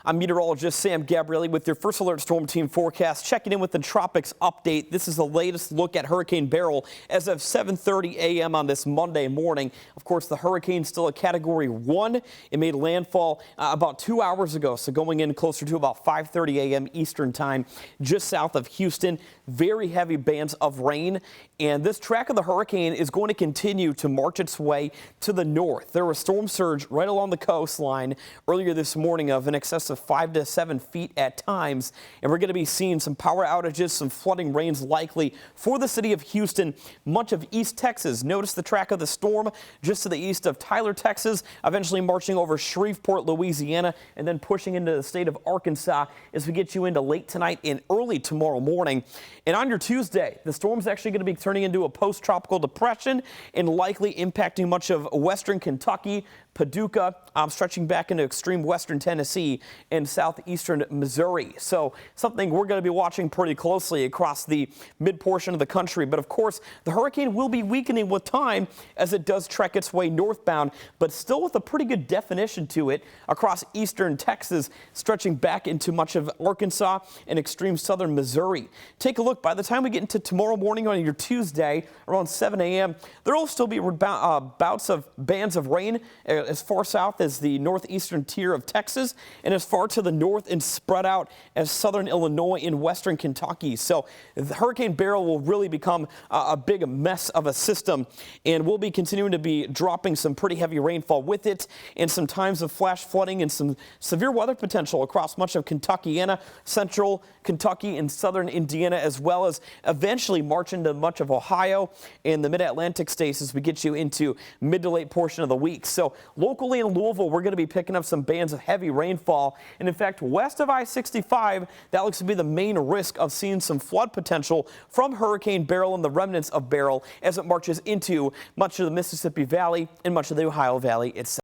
I'm meteorologist Sam Gabrielli with your First Alert Storm Team forecast, checking in with the tropics update. This is the latest look at Hurricane Beryl as of 7:30 a.m. on this Monday morning. Of course, the hurricane still a Category 1. It made landfall about 2 hours ago, so going in closer to about 5:30 a.m. Eastern time, just south of Houston. Very heavy bands of rain, and this track of the hurricane is going to continue to march its way to the north. There was storm surge right along the coastline earlier this morning of in excess of 5 to 7 feet at times, and we're going to be seeing some power outages, some flooding rains likely for the city of Houston, much of East Texas. Notice the track of the storm just to the east of Tyler, Texas, eventually marching over Shreveport, Louisiana, and then pushing into the state of Arkansas as we get you into late tonight and early tomorrow morning. And on your Tuesday, the storm's actually going to be turning into a post-tropical depression and likely impacting much of western Kentucky, Paducah, stretching back into extreme western Tennessee and southeastern Missouri. So something we're going to be watching pretty closely across the mid portion of the country. But of course, the hurricane will be weakening with time as it does trek its way northbound, but still with a pretty good definition to it across eastern Texas, stretching back into much of Arkansas and extreme southern Missouri. Take a look. By the time we get into tomorrow morning on your Tuesday around 7 a.m., there will still be bouts of bands of rain as far south as the northeastern tier of Texas and as far to the north and spread out as southern Illinois and western Kentucky. So the Hurricane Beryl will really become a big mess of a system, and we'll be continuing to be dropping some pretty heavy rainfall with it and some times of flash flooding and some severe weather potential across much of Kentuckiana, central Kentucky and southern Indiana, as well as eventually march into much of Ohio and the mid-Atlantic states as we get you into mid to late portion of the week. So locally in Louisville, we're going to be picking up some bands of heavy rainfall. And in fact, west of I-65, that looks to be the main risk of seeing some flood potential from Hurricane Beryl and the remnants of Beryl as it marches into much of the Mississippi Valley and much of the Ohio Valley itself.